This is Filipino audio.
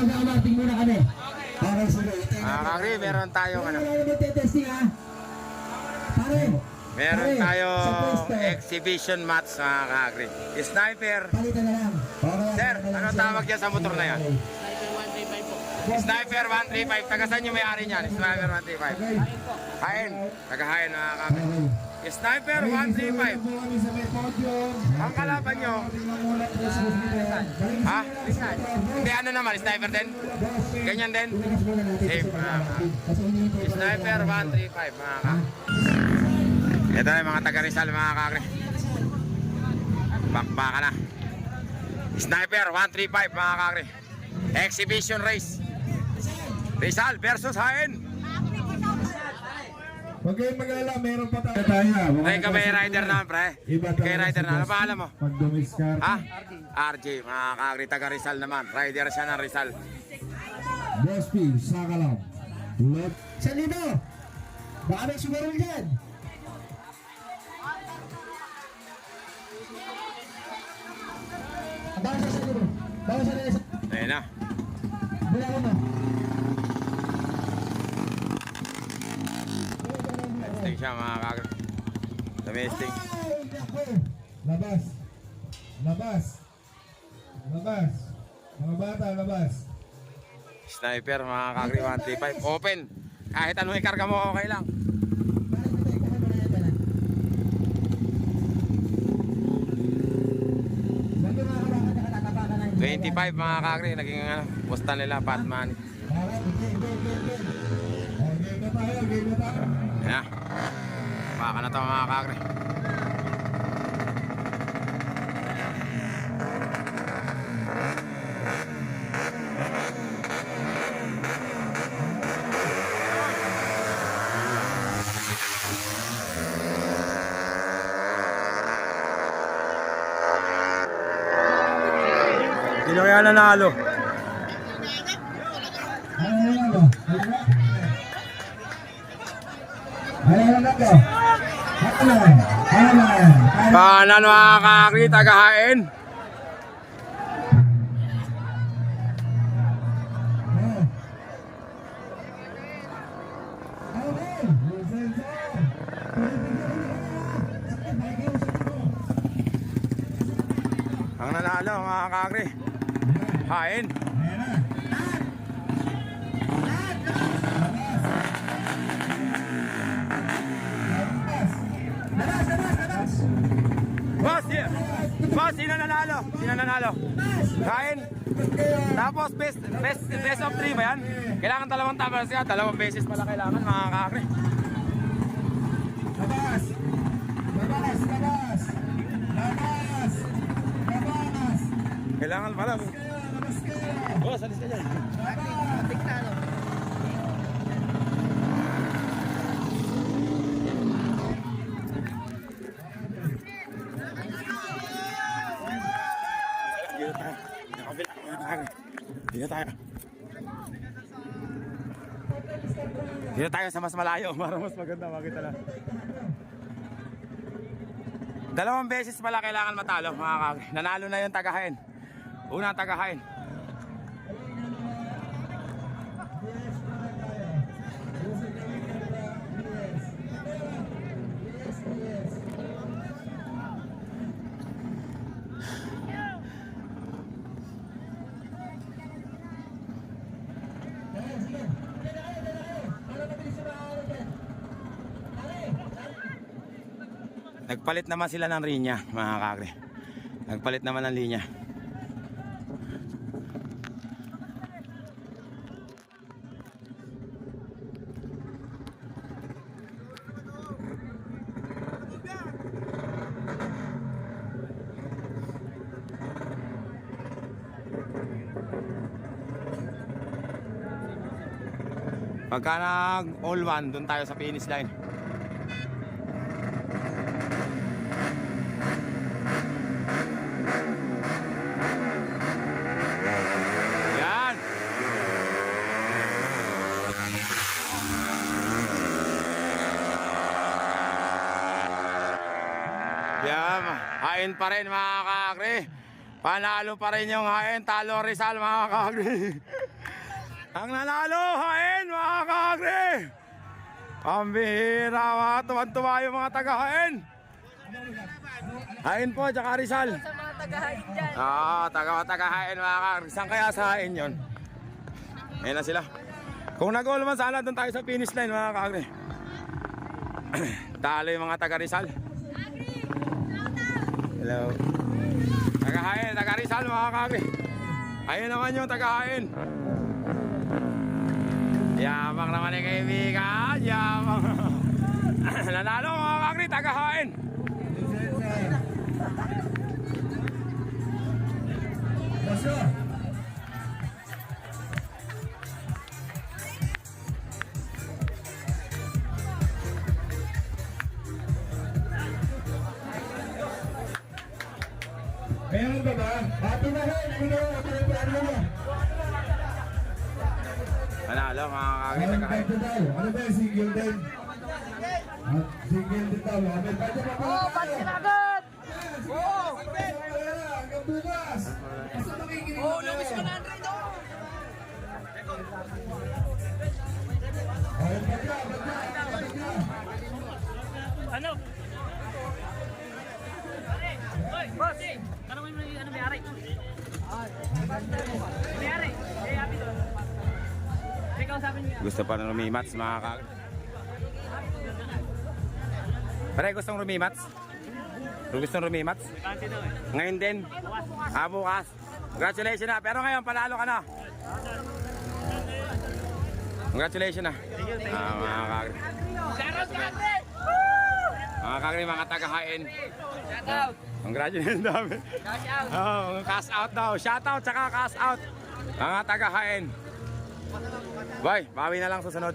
mag-amarting muna kami. Okay, sige. Kakri, meron tayong ano. Magte-testing ha. Pare. Meron tayong exhibition match mga kakri. Sniper. Palitan na lang. Sir, ano tawag dyan sa motor na yan? Sniper 135. Taga saan yung may-ari niyan? Sniper 135. Hain. Taga Hain mga kakri. Sniper 135. Ang kalaban nyo? Ha? Hindi, ano naman? Sniper din? Ganyan din? Same mga kakri. Sniper 135 mga kakri. Ito na yung mga taga Rizal mga kakri. Bakbaka na. Sniper 135 mga kakri. Exhibition race. Rizal versus Hain. Huwag kayong mag-alala, meron pa tayo. Ay, kami rider naman pre. Kay rider na. Ano pangalan mo? Pag-dumiskar. Ha? RJ, mga kakri taga Rizal naman. Rider siya ng Rizal. Boss P, saka lang. Salino! Baka may sumarol dyan. Baka sa Salino. Baka sa Salino. Ayun na. Bilangan mo. Testing siya mga kakri. Domestic. Ay, naku. Labas. Labas. Labas. Mga bata, labas. Sniper mga kakri 135. Open. Kahit anong ikarga mo okay lang. 25 mga kakri. Naging ano, pusta nila Batman. Ayan. Baka na ito mga kakri. Sino kaya nanalo? Kanan mga kakri, tagahain. Ang nanalo mga kakri, hain. Boss, boss, sino nanalo? Sino nanalo? Kain. Tapos best of 3 ba yan? Kailangan dalawang tabas ka, dalawang beses pala kailangan mga kakri. Labas! Labas! Labas! Labas! Labas! Kailangan pala. Labas kayo! Boss, alis ka dyan. Dito tayo. Dito tayo sa mas malayo para mas maganda makita lang. Dalawang beses pala kailangan matalo mga kakri. Nanalo na yung tagahain. Unang tagahain. Nagpalit naman sila ng linya mga kakri. Nagpalit naman ng linya. Pagka nag all one, doon tayo sa finish line. Yan. Yan, hain pa rin mga kakri. Panalo pa rin yung hain, talo Rizal mga kakri. Ang nanalo, Hain, mga kakri! Pambihira, mga tuwan-tuwa yung mga taga-Hain. Hain po, tsaka Rizal. Sa mga taga-hain dyan. Taga-Hain, mga kakri. Saan kaya sa Hain yun? Ayun na sila. Kung nag-goal man sana, doon tayo sa finish line, mga kakri. Talo yung mga taga-Rizal. Hello. Taga-Hain, taga-Rizal, mga kakri. Ayun naman yung taga-Hain. Yabang naman yung kaibigan. Yabang. Nanalo mga kakri, taga-Hain. Basyo. Meron ba ba? Happy na rin. Ano na? Nanalo mga kakri, Ano taga-Hain. ba yung single din? Single din daw. May pwede pa pa. Oh, ba't kinagad? Hanggang bukas. Basta makikinig Oh, na lumis kayo. 100 oh. Ayun, bagya. Ano? Boss, tanongin mo yung ano may-ari. May-ari, eh, happy doon. Ikaw sabi niya. Gusto pa ng rumimats mga kakri. Pare, gustong rumimats? Gustong rumimats? Kanti daw eh. Ngayon din? Bukas. Congratulations na. Pero ngayon, panalo ka na. Congratulations na. Mga kakri. Shoutout ka natin! Mga kakri, mga taga-Hain. Shoutout! Congratulations dami. Shoutout! Oh, cash out daw. Shout out tsaka cash out. Mga taga-Hain. Bye, bawi na lang susunod.